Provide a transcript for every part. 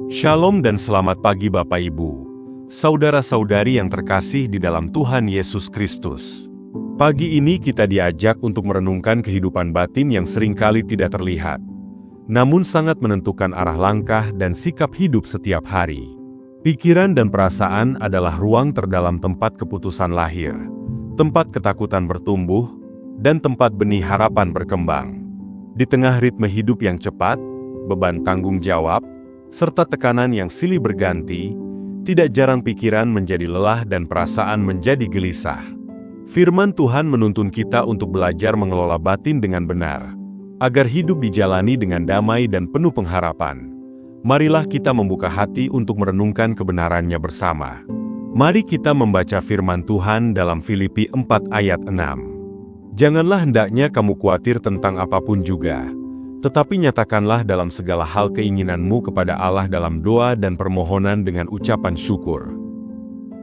Shalom dan selamat pagi Bapak Ibu, saudara-saudari yang terkasih di dalam Tuhan Yesus Kristus. Pagi ini kita diajak untuk merenungkan kehidupan batin yang seringkali tidak terlihat, namun sangat menentukan arah langkah dan sikap hidup setiap hari. Pikiran dan perasaan adalah ruang terdalam tempat keputusan lahir, tempat ketakutan bertumbuh, dan tempat benih harapan berkembang. Di tengah ritme hidup yang cepat, beban tanggung jawab, serta tekanan yang silih berganti, tidak jarang pikiran menjadi lelah dan perasaan menjadi gelisah. Firman Tuhan menuntun kita untuk belajar mengelola batin dengan benar, agar hidup dijalani dengan damai dan penuh pengharapan. Marilah kita membuka hati untuk merenungkan kebenarannya bersama. Mari kita membaca firman Tuhan dalam Filipi 4 ayat 6. Janganlah hendaknya kamu khawatir tentang apapun juga, tetapi nyatakanlah dalam segala hal keinginanmu kepada Allah dalam doa dan permohonan dengan ucapan syukur.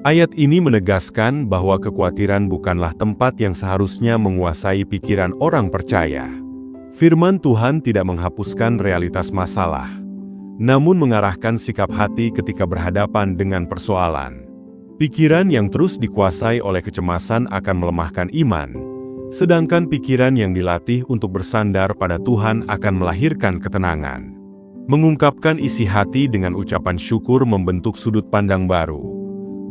Ayat ini menegaskan bahwa kekhawatiran bukanlah tempat yang seharusnya menguasai pikiran orang percaya. Firman Tuhan tidak menghapuskan realitas masalah, namun mengarahkan sikap hati ketika berhadapan dengan persoalan. Pikiran yang terus dikuasai oleh kecemasan akan melemahkan iman, sedangkan pikiran yang dilatih untuk bersandar pada Tuhan akan melahirkan ketenangan. Mengungkapkan isi hati dengan ucapan syukur membentuk sudut pandang baru,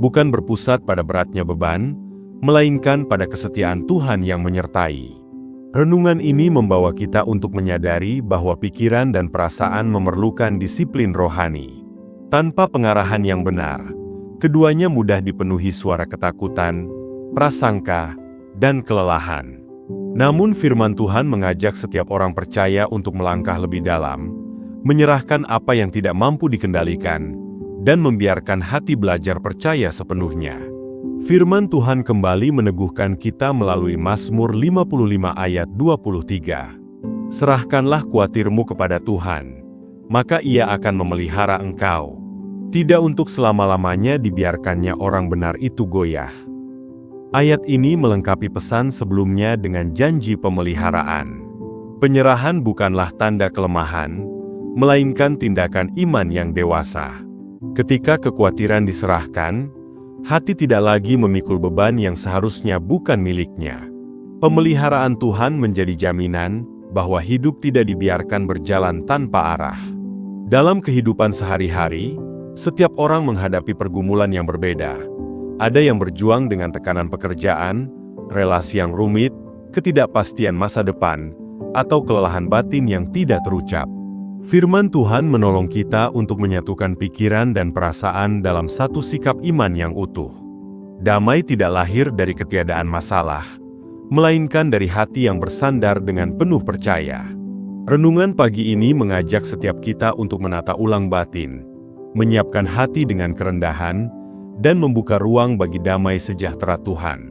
bukan berpusat pada beratnya beban, melainkan pada kesetiaan Tuhan yang menyertai. Renungan ini membawa kita untuk menyadari bahwa pikiran dan perasaan memerlukan disiplin rohani. Tanpa pengarahan yang benar, keduanya mudah dipenuhi suara ketakutan, prasangka, dan kelelahan. Namun firman Tuhan mengajak setiap orang percaya untuk melangkah lebih dalam, menyerahkan apa yang tidak mampu dikendalikan, dan membiarkan hati belajar percaya sepenuhnya. Firman Tuhan kembali meneguhkan kita melalui Mazmur 55 ayat 23. Serahkanlah khawatirmu kepada Tuhan, maka Ia akan memelihara engkau. Tidak untuk selama-lamanya dibiarkannya orang benar itu goyah. Ayat ini melengkapi pesan sebelumnya dengan janji pemeliharaan. Penyerahan bukanlah tanda kelemahan, melainkan tindakan iman yang dewasa. Ketika kekhawatiran diserahkan, hati tidak lagi memikul beban yang seharusnya bukan miliknya. Pemeliharaan Tuhan menjadi jaminan bahwa hidup tidak dibiarkan berjalan tanpa arah. Dalam kehidupan sehari-hari, setiap orang menghadapi pergumulan yang berbeda. Ada yang berjuang dengan tekanan pekerjaan, relasi yang rumit, ketidakpastian masa depan, atau kelelahan batin yang tidak terucap. Firman Tuhan menolong kita untuk menyatukan pikiran dan perasaan dalam satu sikap iman yang utuh. Damai tidak lahir dari ketiadaan masalah, melainkan dari hati yang bersandar dengan penuh percaya. Renungan pagi ini mengajak setiap kita untuk menata ulang batin, menyiapkan hati dengan kerendahan, dan membuka ruang bagi damai sejahtera Tuhan.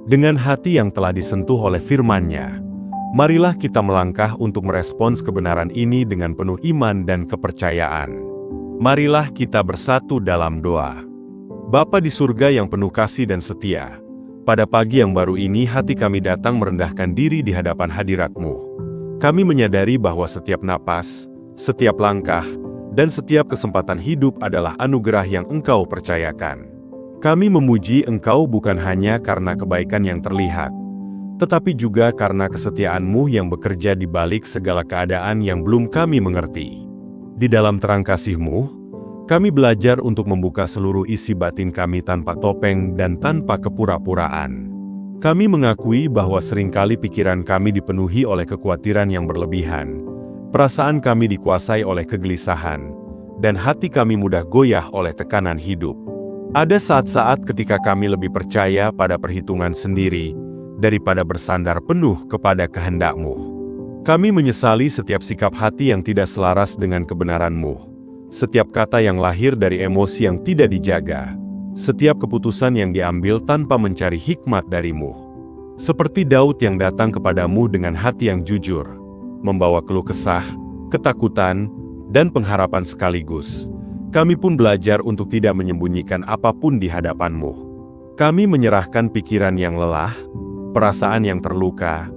Dengan hati yang telah disentuh oleh firman-Nya, marilah kita melangkah untuk merespons kebenaran ini dengan penuh iman dan kepercayaan. Marilah kita bersatu dalam doa. Bapa di surga yang penuh kasih dan setia, pada pagi yang baru ini hati kami datang merendahkan diri di hadapan hadirat-Mu. Kami menyadari bahwa setiap napas, setiap langkah, dan setiap kesempatan hidup adalah anugerah yang Engkau percayakan. Kami memuji Engkau bukan hanya karena kebaikan yang terlihat, tetapi juga karena kesetiaan-Mu yang bekerja di balik segala keadaan yang belum kami mengerti. Di dalam terang kasih-Mu, kami belajar untuk membuka seluruh isi batin kami tanpa topeng dan tanpa kepura-puraan. Kami mengakui bahwa seringkali pikiran kami dipenuhi oleh kekhawatiran yang berlebihan, perasaan kami dikuasai oleh kegelisahan, dan hati kami mudah goyah oleh tekanan hidup. Ada saat-saat ketika kami lebih percaya pada perhitungan sendiri, daripada bersandar penuh kepada kehendak-Mu. Kami menyesali setiap sikap hati yang tidak selaras dengan kebenaran-Mu, setiap kata yang lahir dari emosi yang tidak dijaga, setiap keputusan yang diambil tanpa mencari hikmat dari-Mu. Seperti Daud yang datang kepadamu dengan hati yang jujur, membawa keluh kesah, ketakutan, dan pengharapan sekaligus. Kami pun belajar untuk tidak menyembunyikan apapun di hadapan-Mu. Kami menyerahkan pikiran yang lelah, perasaan yang terluka,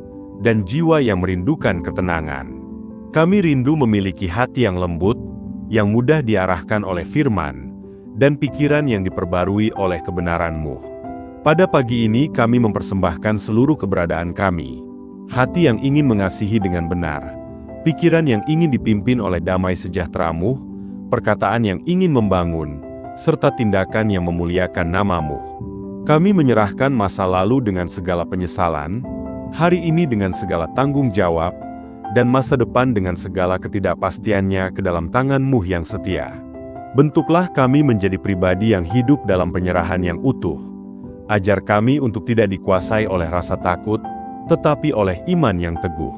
dan jiwa yang merindukan ketenangan. Kami rindu memiliki hati yang lembut, yang mudah diarahkan oleh firman, dan pikiran yang diperbarui oleh kebenaran-Mu. Pada pagi ini kami mempersembahkan seluruh keberadaan kami, hati yang ingin mengasihi dengan benar, pikiran yang ingin dipimpin oleh damai sejahtera-Mu, perkataan yang ingin membangun, serta tindakan yang memuliakan nama-Mu. Kami menyerahkan masa lalu dengan segala penyesalan, hari ini dengan segala tanggung jawab, dan masa depan dengan segala ketidakpastiannya ke dalam tangan-Mu yang setia. Bentuklah kami menjadi pribadi yang hidup dalam penyerahan yang utuh. Ajar kami untuk tidak dikuasai oleh rasa takut, tetapi oleh iman yang teguh.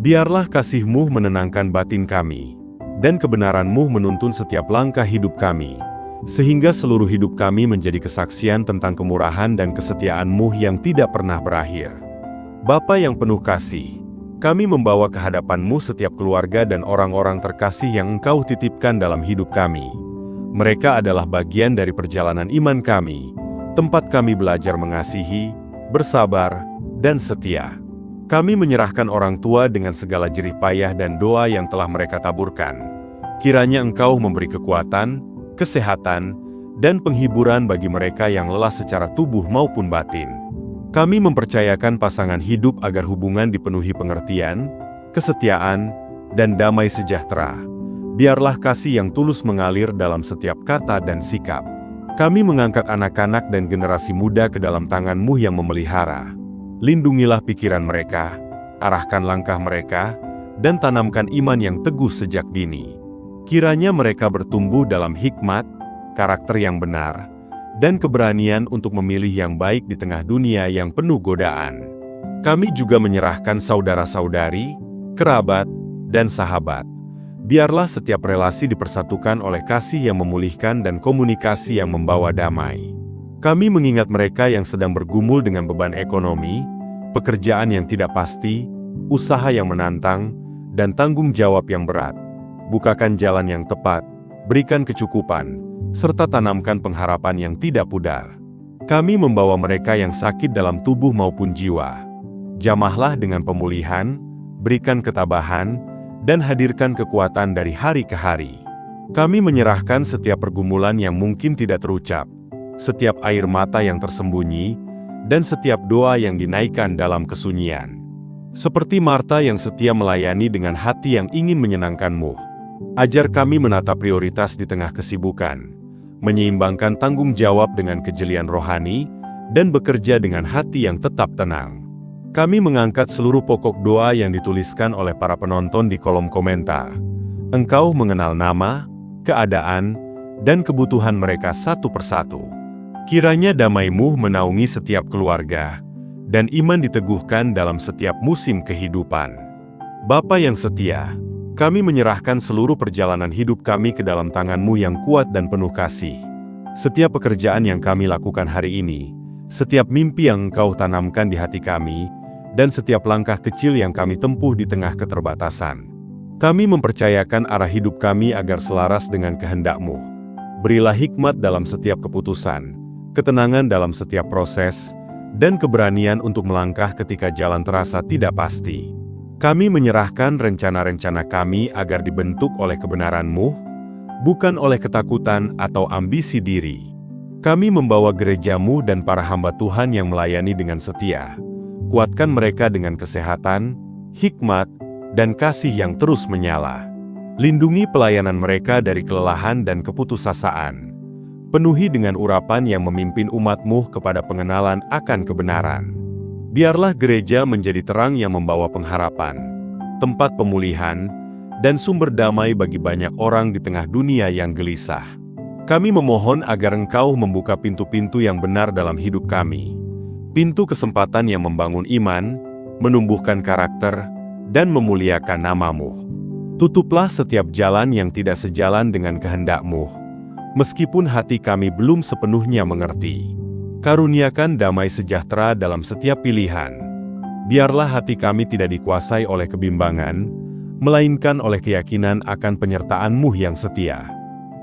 Biarlah kasih-Mu menenangkan batin kami, dan kebenaran-Mu menuntun setiap langkah hidup kami, sehingga seluruh hidup kami menjadi kesaksian tentang kemurahan dan kesetiaan-Mu yang tidak pernah berakhir. Bapa yang penuh kasih, kami membawa ke hadapan-Mu setiap keluarga dan orang-orang terkasih yang Engkau titipkan dalam hidup kami. Mereka adalah bagian dari perjalanan iman kami, tempat kami belajar mengasihi, bersabar, dan setia. Kami menyerahkan orang tua dengan segala jerih payah dan doa yang telah mereka taburkan. Kiranya Engkau memberi kekuatan, kesehatan, dan penghiburan bagi mereka yang lelah secara tubuh maupun batin. Kami mempercayakan pasangan hidup agar hubungan dipenuhi pengertian, kesetiaan, dan damai sejahtera. Biarlah kasih yang tulus mengalir dalam setiap kata dan sikap. Kami mengangkat anak-anak dan generasi muda ke dalam tangan-Mu yang memelihara. Lindungilah pikiran mereka, arahkan langkah mereka, dan tanamkan iman yang teguh sejak dini. Kiranya mereka bertumbuh dalam hikmat, karakter yang benar, dan keberanian untuk memilih yang baik di tengah dunia yang penuh godaan. Kami juga menyerahkan saudara-saudari, kerabat, dan sahabat. Biarlah setiap relasi dipersatukan oleh kasih yang memulihkan dan komunikasi yang membawa damai. Kami mengingat mereka yang sedang bergumul dengan beban ekonomi, pekerjaan yang tidak pasti, usaha yang menantang, dan tanggung jawab yang berat. Bukakan jalan yang tepat, berikan kecukupan, serta tanamkan pengharapan yang tidak pudar. Kami membawa mereka yang sakit dalam tubuh maupun jiwa. Jamahlah dengan pemulihan, berikan ketabahan, dan hadirkan kekuatan dari hari ke hari. Kami menyerahkan setiap pergumulan yang mungkin tidak terucap, setiap air mata yang tersembunyi, dan setiap doa yang dinaikkan dalam kesunyian. Seperti Marta yang setia melayani dengan hati yang ingin menyenangkan-Mu. Ajar kami menata prioritas di tengah kesibukan, menyeimbangkan tanggung jawab dengan kejelian rohani, dan bekerja dengan hati yang tetap tenang. Kami mengangkat seluruh pokok doa yang dituliskan oleh para penonton di kolom komentar. Engkau mengenal nama, keadaan, dan kebutuhan mereka satu persatu. Kiranya damai-Mu menaungi setiap keluarga, dan iman diteguhkan dalam setiap musim kehidupan. Bapa yang setia, kami menyerahkan seluruh perjalanan hidup kami ke dalam tangan-Mu yang kuat dan penuh kasih. Setiap pekerjaan yang kami lakukan hari ini, setiap mimpi yang Engkau tanamkan di hati kami, dan setiap langkah kecil yang kami tempuh di tengah keterbatasan. Kami mempercayakan arah hidup kami agar selaras dengan kehendak-Mu. Berilah hikmat dalam setiap keputusan, ketenangan dalam setiap proses, dan keberanian untuk melangkah ketika jalan terasa tidak pasti. Kami menyerahkan rencana-rencana kami agar dibentuk oleh kebenaran-Mu, bukan oleh ketakutan atau ambisi diri. Kami membawa gereja-Mu dan para hamba Tuhan yang melayani dengan setia. Kuatkan mereka dengan kesehatan, hikmat, dan kasih yang terus menyala. Lindungi pelayanan mereka dari kelelahan dan keputusasaan. Penuhi dengan urapan yang memimpin umat-Mu kepada pengenalan akan kebenaran. Biarlah gereja menjadi terang yang membawa pengharapan, tempat pemulihan, dan sumber damai bagi banyak orang di tengah dunia yang gelisah. Kami memohon agar Engkau membuka pintu-pintu yang benar dalam hidup kami. Pintu kesempatan yang membangun iman, menumbuhkan karakter, dan memuliakan nama-Mu. Tutuplah setiap jalan yang tidak sejalan dengan kehendak-Mu, meskipun hati kami belum sepenuhnya mengerti. Karuniakan damai sejahtera dalam setiap pilihan. Biarlah hati kami tidak dikuasai oleh kebimbangan, melainkan oleh keyakinan akan penyertaan-Mu yang setia.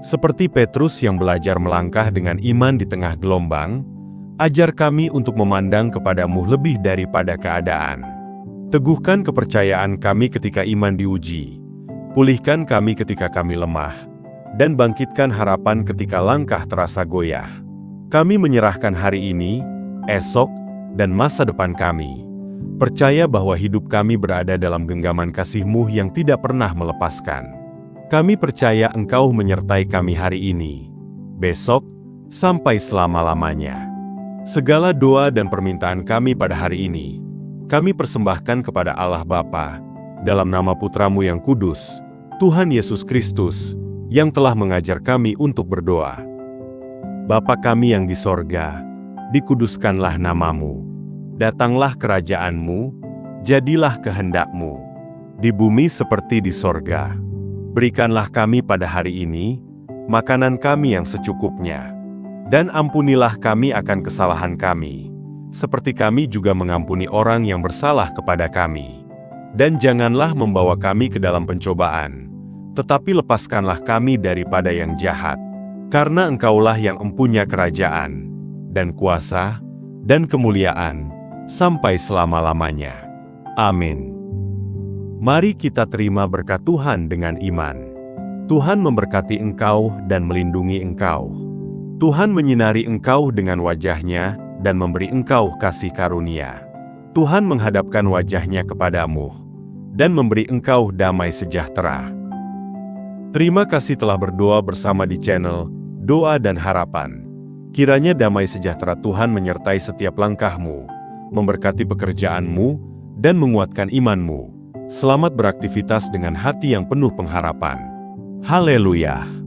Seperti Petrus yang belajar melangkah dengan iman di tengah gelombang, ajar kami untuk memandang kepada-Mu lebih daripada keadaan. Teguhkan kepercayaan kami ketika iman diuji. Pulihkan kami ketika kami lemah, dan bangkitkan harapan ketika langkah terasa goyah. Kami menyerahkan hari ini, esok, dan masa depan kami. Percaya bahwa hidup kami berada dalam genggaman kasih-Mu yang tidak pernah melepaskan. Kami percaya Engkau menyertai kami hari ini, besok, sampai selama-lamanya. Segala doa dan permintaan kami pada hari ini, kami persembahkan kepada Allah Bapa, dalam nama Putra-Mu yang kudus, Tuhan Yesus Kristus, yang telah mengajar kami untuk berdoa. Bapa kami yang di sorga, dikuduskanlah nama-Mu. Datanglah kerajaan-Mu, jadilah kehendak-Mu, di bumi seperti di sorga. Berikanlah kami pada hari ini, makanan kami yang secukupnya. Dan ampunilah kami akan kesalahan kami, seperti kami juga mengampuni orang yang bersalah kepada kami. Dan janganlah membawa kami ke dalam pencobaan, tetapi lepaskanlah kami daripada yang jahat. Karena Engkaulah yang empunya kerajaan, dan kuasa, dan kemuliaan, sampai selama-lamanya. Amin. Mari kita terima berkat Tuhan dengan iman. Tuhan memberkati engkau dan melindungi engkau. Tuhan menyinari engkau dengan wajah-Nya dan memberi engkau kasih karunia. Tuhan menghadapkan wajah-Nya kepadamu dan memberi engkau damai sejahtera. Terima kasih telah berdoa bersama di channel Doa dan Harapan. Kiranya damai sejahtera Tuhan menyertai setiap langkahmu, memberkati pekerjaanmu, dan menguatkan imanmu. Selamat beraktivitas dengan hati yang penuh pengharapan. Haleluya!